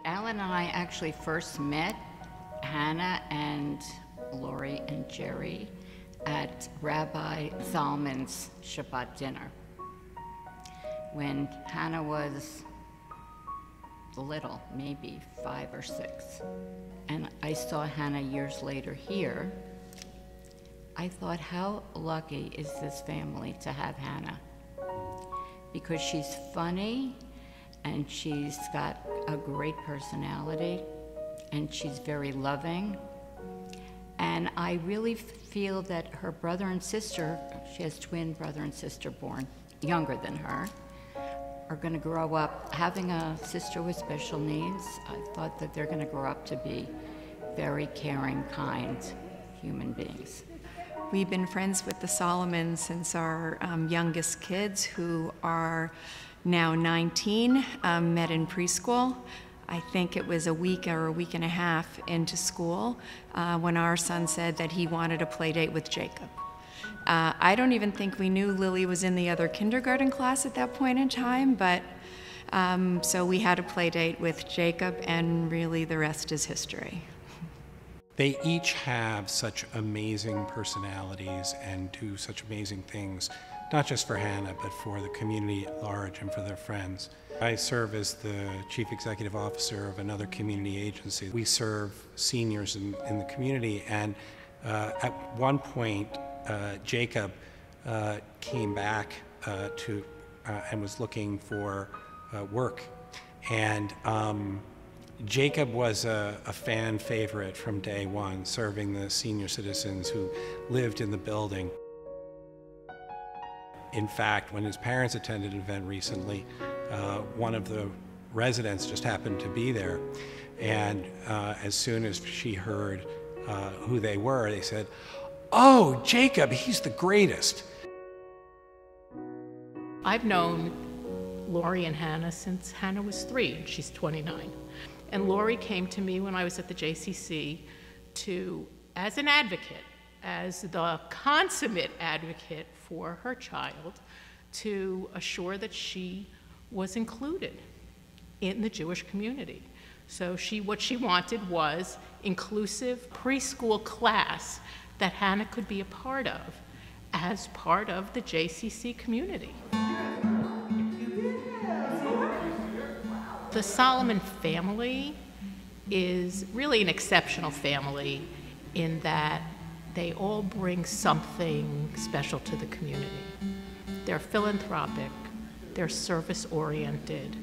Alan and I actually first met Hannah and Lori and Jerry at Rabbi Zalman's Shabbat dinner when Hannah was little, maybe 5 or 6. And I saw Hannah years later here. I thought, how lucky is this family to have Hannah? Because she's funny, and she's got a great personality, and she's very loving. And I really feel that her brother and sister, she has twin brother and sister born younger than her, are going to grow up having a sister with special needs. I thought that they're going to grow up to be very caring, kind human beings. We've been friends with the Solomons since our youngest kids, who are now 19, met in preschool. I think it was a week or a week and a half into school when our son said that he wanted a play date with Jacob. I don't even think we knew Lily was in the other kindergarten class at that point in time, but so we had a play date with Jacob, and really the rest is history. They each have such amazing personalities and do such amazing things, not just for Hannah, but for the community at large and for their friends. I serve as the Chief Executive Officer of another community agency. We serve seniors in the community, and at one point, Jacob came back and was looking for work. And Jacob was a fan favorite from day one, serving the senior citizens who lived in the building. In fact, when his parents attended an event recently, one of the residents just happened to be there. And as soon as she heard who they were, they said, "Oh, Jacob, he's the greatest." I've known Lori and Hannah since Hannah was 3, and she's 29. And Lori came to me when I was at the JCC as an advocate, as the consummate advocate for her child, to assure that she was included in the Jewish community. So what she wanted was inclusive preschool class that Hannah could be a part of as part of the JCC community. The Solomon family is really an exceptional family in that they all bring something special to the community. They're philanthropic, they're service-oriented,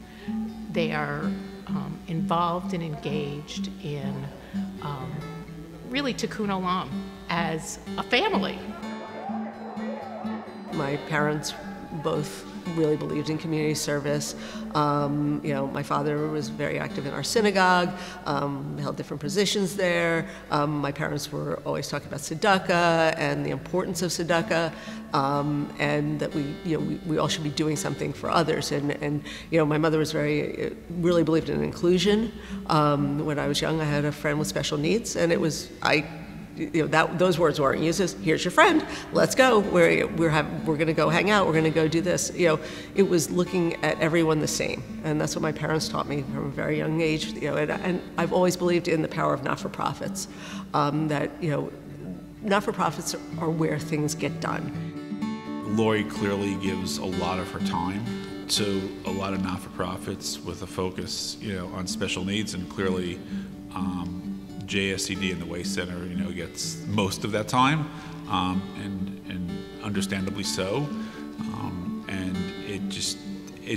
they are involved and engaged in really tikkun olam as a family. My parents both really believed in community service. You know, my father was very active in our synagogue, held different positions there. My parents were always talking about tzedakah and the importance of tzedakah, and that we all should be doing something for others. And you know, my mother was really believed in inclusion. When I was young, I had a friend with special needs, and it was those words weren't used as, "Here's your friend, let's go. We're going to go hang out. We're going to go do this." You know, it was looking at everyone the same, and that's what my parents taught me from a very young age. You know, and I've always believed in the power of not-for-profits. That not-for-profits are where things get done. Lori clearly gives a lot of her time to a lot of not-for-profits with a focus, on special needs, and clearly. JSDD and the WAE Center, gets most of that time, and understandably so. And it's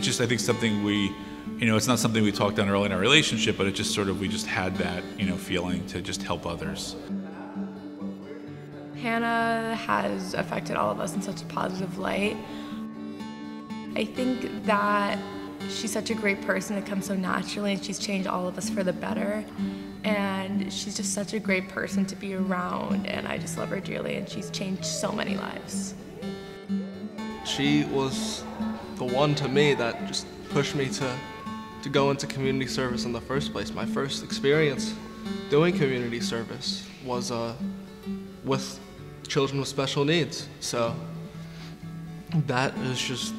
just I think something it's not something we talked on early in our relationship, but it just we just had that, feeling to just help others. Hannah has affected all of us in such a positive light. I think that she's such a great person. It comes so naturally, and she's changed all of us for the better. And she's just such a great person to be around, and I just love her dearly, and she's changed so many lives. She was the one to me that just pushed me to go into community service in the first place. My first experience doing community service was with children with special needs. So that is just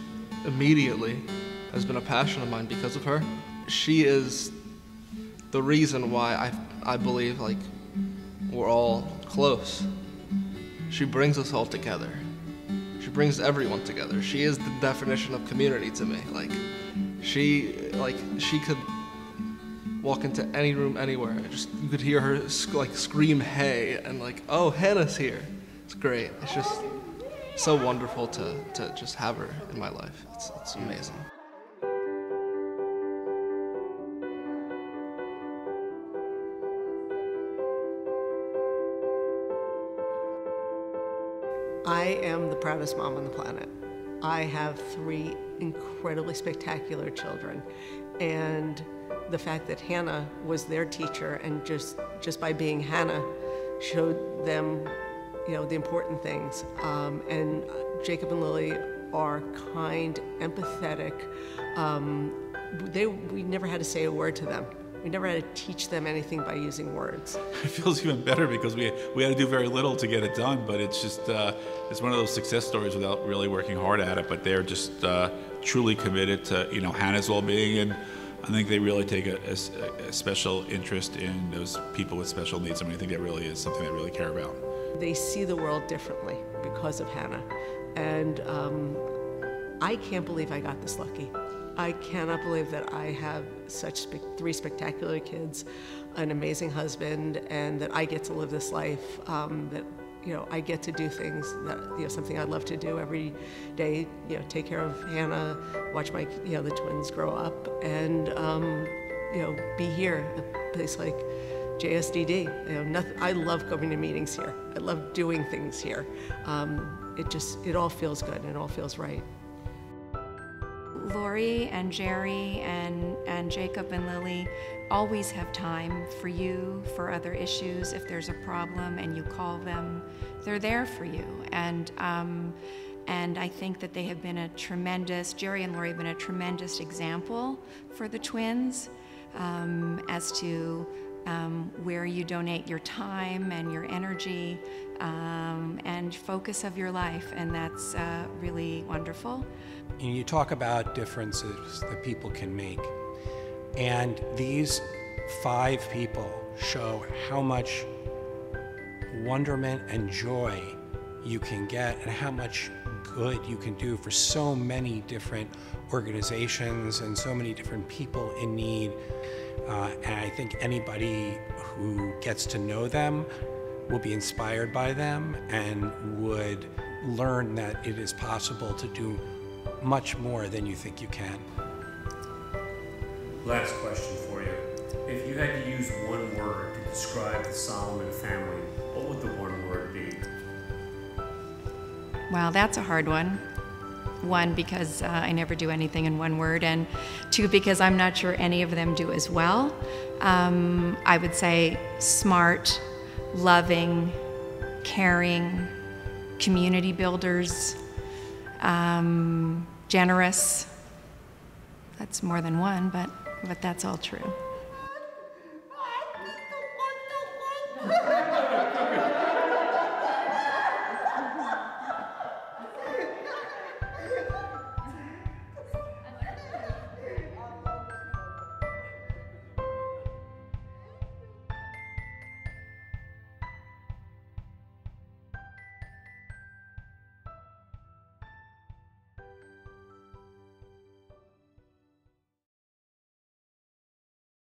immediately has been a passion of mine because of her. She is the reason why I believe like we're all close. She brings us all together. She brings everyone together. She is the definition of community to me. Like she could walk into any room anywhere. You could hear her like scream hey and like, oh, Hannah's here. It's great. It's just so wonderful to just have her in my life. It's amazing. I am the proudest mom on the planet. I have 3 incredibly spectacular children, and the fact that Hannah was their teacher and just by being Hannah showed them, you know, the important things. And Jacob and Lily are kind, empathetic. We never had to say a word to them. We never had to teach them anything by using words. It feels even better because we had to do very little to get it done, but it's just, it's one of those success stories without really working hard at it, but they're just truly committed to, you know, Hannah's well-being, and I think they really take a special interest in those people with special needs. I mean, I think that really is something they really care about. They see the world differently because of Hannah, and I can't believe I got this lucky. I cannot believe that I have such 3 spectacular kids, an amazing husband, and that I get to live this life, that, you know, I get to do things that, you know, something I love to do every day, you know, take care of Hannah, watch my, you know, the twins grow up, and, you know, be here, a place like JSDD. You know, I love going to meetings here. I love doing things here. It all feels good and it all feels right. Lori and Jerry and Jacob and Lily always have time for you, for other issues. If there's a problem and you call them, they're there for you. And I think that they have been Jerry and Lori have been a tremendous example for the twins as to where you donate your time and your energy and focus of your life, and that's really wonderful. And you talk about differences that people can make, and these 5 people show how much wonderment and joy you can get and how much good you can do for so many different organizations and so many different people in need. And I think anybody who gets to know them will be inspired by them and would learn that it is possible to do much more than you think you can. Last question for you. If you had to use one word to describe the Solomon family, what would the one word be? Wow, that's a hard one. 1, because I never do anything in one word, and 2, because I'm not sure any of them do as well. I would say smart, loving, caring, community builders, generous. That's more than 1, but that's all true.